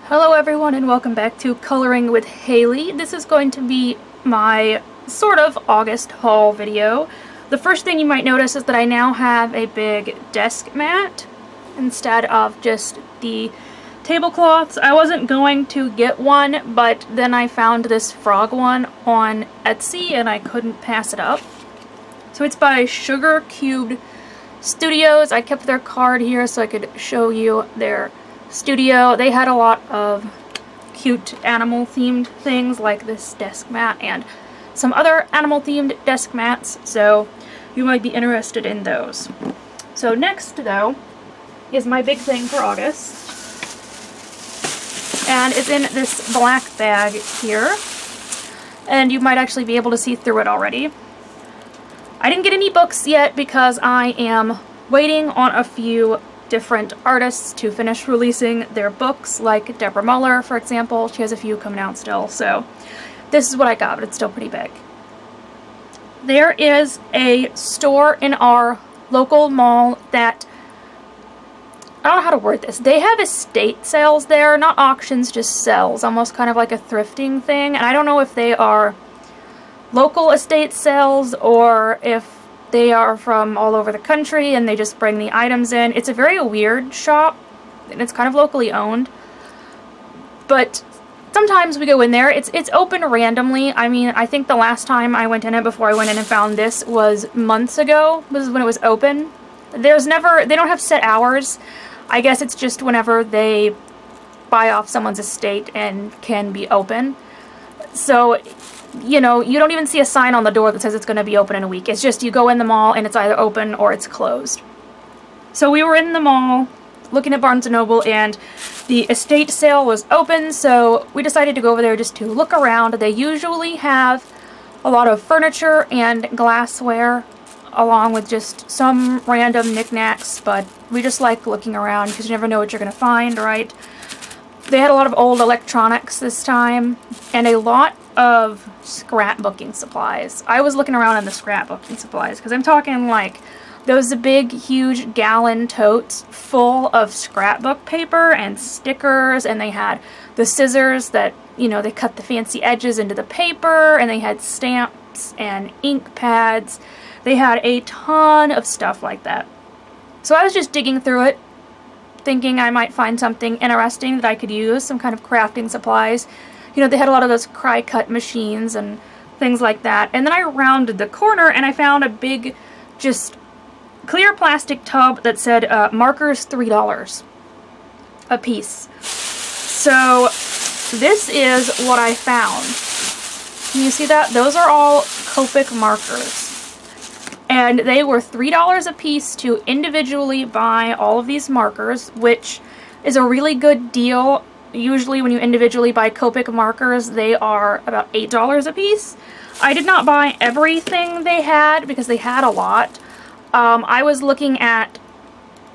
Hello everyone and welcome back to Coloring with Haley. This is going to be my sort of August haul video. The first thing you might notice is that I now have a big desk mat instead of just the tablecloths. I wasn't going to get one, but then I found this frog one on Etsy and I couldn't pass it up. So it's by Sugar Cubed Studios. I kept their card here so I could show you their studio. They had a lot of cute animal themed things like this desk mat and some other animal themed desk mats, so you might be interested in those. So next though is my big thing for August, and it's in this black bag here, and you might actually be able to see through it already. I didn't get any books yet because I am waiting on a few different artists to finish releasing their books, like Deborah Muller, for example. She has a few coming out still, so this is what I got, but it's still pretty big. There is a store in our local mall that, I don't know how to word this, they have estate sales there, not auctions, just sales, almost kind of like a thrifting thing, and I don't know if they are local estate sales or if they are from all over the country and they just bring the items in. It's a very weird shop and it's kind of locally owned, but sometimes we go in there. It's open randomly. I mean, I think the last time I went in it before I went in and found this was months ago. This is when it was open. They don't have set hours. I guess it's just whenever they buy off someone's estate and can be open. So, you know, you don't even see a sign on the door that says it's going to be open in a week. It's just you go in the mall and it's either open or it's closed. So we were in the mall looking at Barnes & Noble and the estate sale was open, so we decided to go over there just to look around. They usually have a lot of furniture and glassware along with just some random knickknacks, but we just like looking around because you never know what you're going to find, right? They had a lot of old electronics this time and a lot of scrapbooking supplies. I was looking around in the scrapbooking supplies because I'm talking like those big, huge gallon totes full of scrapbook paper and stickers, and they had the scissors that, you know, they cut the fancy edges into the paper, and they had stamps and ink pads. They had a ton of stuff like that. So I was just digging through it, thinking I might find something interesting that I could use, some kind of crafting supplies. You know, they had a lot of those cry-cut machines and things like that. And then I rounded the corner and I found a big, just clear plastic tub that said markers $3 a piece. So this is what I found. Can you see that? Those are all Copic markers. And they were $3 a piece to individually buy all of these markers, which is a really good deal. Usually when you individually buy Copic markers, they are about $8 a piece. I did not buy everything they had because they had a lot. I was looking at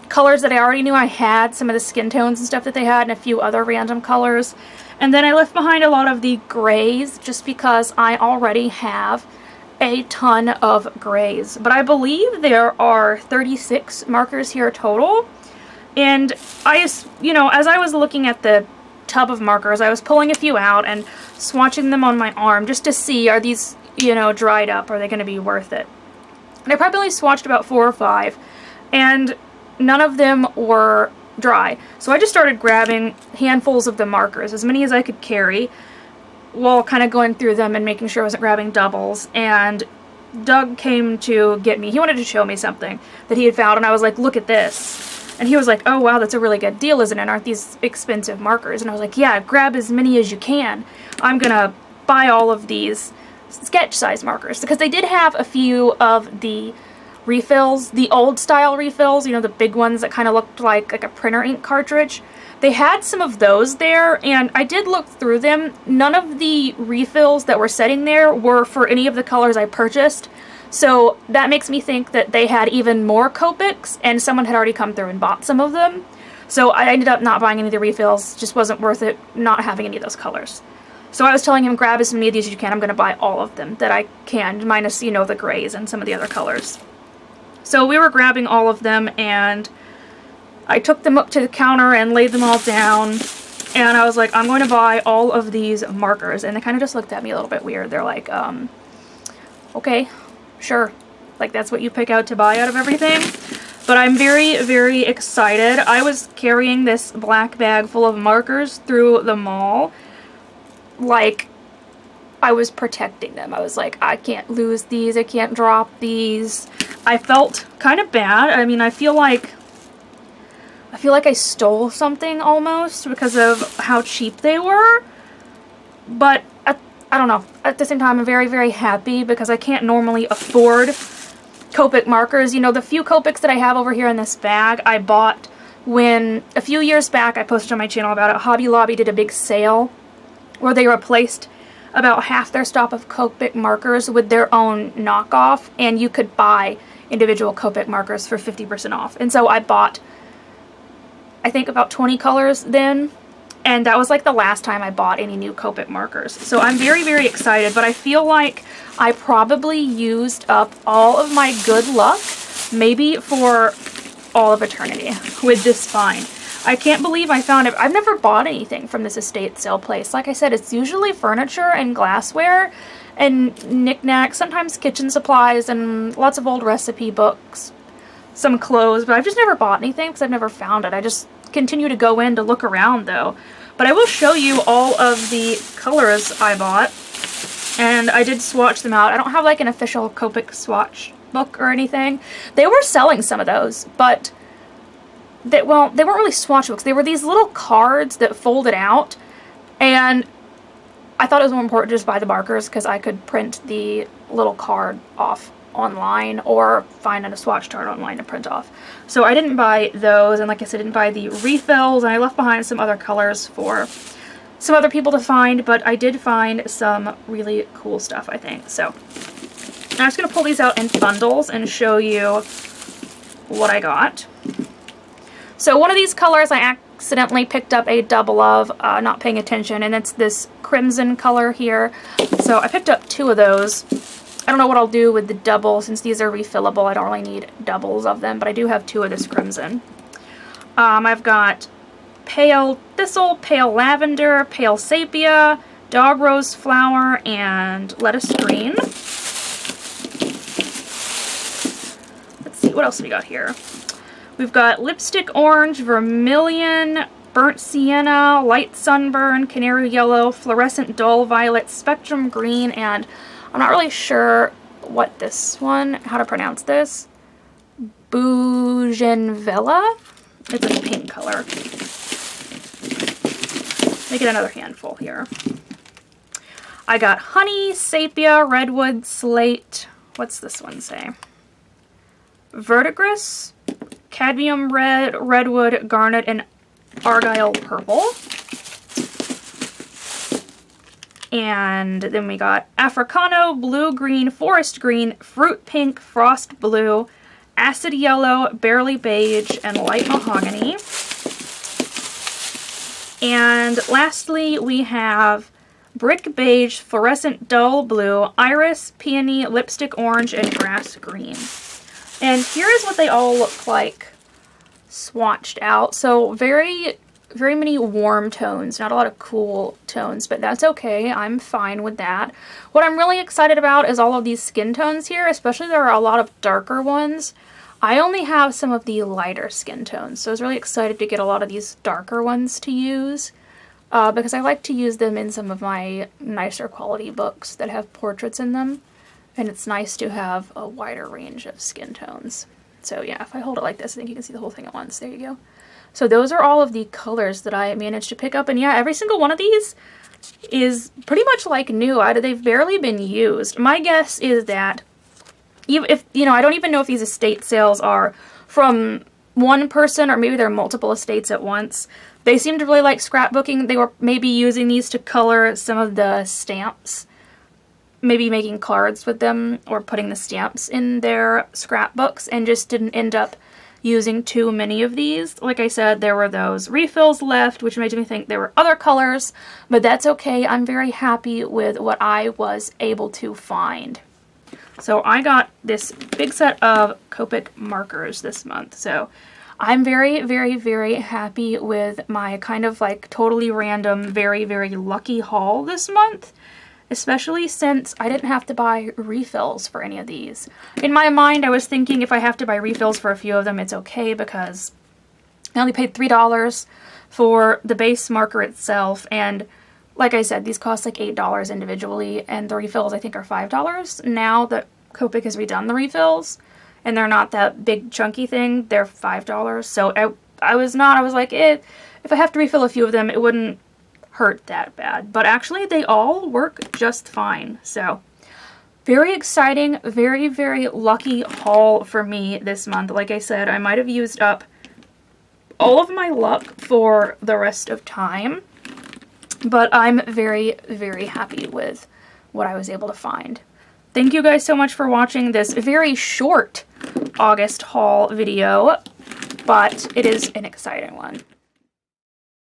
colors that I already knew I had, some of the skin tones and stuff that they had, and a few other random colors. And then I left behind a lot of the grays just because I already have a ton of grays. But I believe there are 36 markers here total. And you know, as I was looking at the tub of markers, I was pulling a few out and swatching them on my arm just to see, are these, you know, dried up? Are they going to be worth it? And I probably swatched about 4 or 5, and none of them were dry. So I just started grabbing handfuls of the markers, as many as I could carry, while kind of going through them and making sure I wasn't grabbing doubles. And Doug came to get me. He wanted to show me something that he had found, and I was like, look at this. And he was like, oh wow, that's a really good deal, isn't it? Aren't these expensive markers? And I was like, yeah, grab as many as you can. I'm gonna buy all of these sketch size markers, because they did have a few of the refills, the old style refills, you know, the big ones that kind of looked like a printer ink cartridge. They had some of those there, and I did look through them. None of the refills that were sitting there were for any of the colors I purchased, so that makes me think that they had even more Copics, and someone had already come through and bought some of them. So I ended up not buying any of the refills. Just wasn't worth it not having any of those colors. So I was telling him, grab as many of these as you can. I'm going to buy all of them that I can, minus, you know, the grays and some of the other colors. So we were grabbing all of them, and I took them up to the counter and laid them all down. And I was like, I'm going to buy all of these markers. And they kind of just looked at me a little bit weird. They're like, okay, sure. Like, that's what you pick out to buy out of everything. But I'm very, very excited. I was carrying this black bag full of markers through the mall. Like, I was protecting them. I was like, I can't lose these. I can't drop these. I felt kind of bad. I mean, I feel like I stole something almost because of how cheap they were. But I don't know. At the same time, I'm very, very happy because I can't normally afford Copic markers. You know, the few Copics that I have over here in this bag, I bought when, a few years back, I posted on my channel about it. Hobby Lobby did a big sale where they replaced about half their stock of Copic markers with their own knockoff, and you could buy individual Copic markers for 50% off. And so I bought, I think, about 20 colors then, and that was like the last time I bought any new Copic markers. So I'm very, very excited, but I feel like I probably used up all of my good luck, maybe for all of eternity, with this find. I can't believe I found it. I've never bought anything from this estate sale place. Like I said, it's usually furniture and glassware and knickknacks, sometimes kitchen supplies and lots of old recipe books, some clothes, but I've just never bought anything because I've never found it. I just continue to go in to look around though. But I will show you all of the colors I bought, and I did swatch them out. I don't have like an official Copic swatch book or anything. They were selling some of those, but they weren't really swatch books. They were these little cards that folded out, and I thought it was more important to just buy the markers because I could print the little card off online or find a swatch chart online to print off. So I didn't buy those, and like I said, I didn't buy the refills, and I left behind some other colors for some other people to find, but I did find some really cool stuff, I think. So I'm just going to pull these out in bundles and show you what I got. So one of these colors I accidentally picked up a double of, not paying attention, and it's this crimson color here. So I picked up two of those. I don't know what I'll do with the double since these are refillable. I don't really need doubles of them, but I do have two of this crimson. I've got pale thistle, pale lavender, pale sepia, dog rose flower, and lettuce green. Let's see, what else we got here? We've got lipstick orange, vermilion, burnt sienna, light sunburn, canary yellow, fluorescent dull violet, spectrum green, and I'm not really sure what this one, how to pronounce this. Bougainvillea? It's a pink color. Let me get another handful here. I got honey, sepia, redwood, slate. What's this one say? Verdigris, cadmium red, redwood, garnet, and argyle purple. And then we got Africano, blue green, forest green, fruit pink, frost blue, acid yellow, barely beige, and light mahogany. And lastly, we have brick beige, fluorescent dull blue, iris, peony, lipstick orange, and grass green. And here is what they all look like swatched out. So very many warm tones, not a lot of cool tones, but that's okay. I'm fine with that. What I'm really excited about is all of these skin tones here, especially there are a lot of darker ones. I only have some of the lighter skin tones, so I was really excited to get a lot of these darker ones to use because I like to use them in some of my nicer quality books that have portraits in them. And it's nice to have a wider range of skin tones. So yeah, if I hold it like this, I think you can see the whole thing at once. There you go. So those are all of the colors that I managed to pick up. And yeah, every single one of these is pretty much like new. They've barely been used. My guess is that, even if, you know, I don't even know if these estate sales are from one person or maybe they're multiple estates at once. They seem to really like scrapbooking. They were maybe using these to color some of the stamps, maybe making cards with them or putting the stamps in their scrapbooks, and just didn't end up using too many of these. Like I said, there were those refills left, which made me think there were other colors, but that's okay. I'm very happy with what I was able to find. So I got this big set of Copic markers this month. So I'm very, very, very happy with my kind of like totally random, very, very lucky haul this month. Especially since I didn't have to buy refills for any of these. In my mind, I was thinking if I have to buy refills for a few of them, it's okay because I only paid $3 for the base marker itself. And like I said, these cost like $8 individually, and the refills I think are $5. Now that Copic has redone the refills, and they're not that big chunky thing, they're $5. So I was like, if I have to refill a few of them, it wouldn't hurt that bad. But actually they all work just fine. So very exciting, very, very lucky haul for me this month. Like I said, I might have used up all of my luck for the rest of time, but I'm very, very happy with what I was able to find. Thank you guys so much for watching this very short August haul video, but it is an exciting one.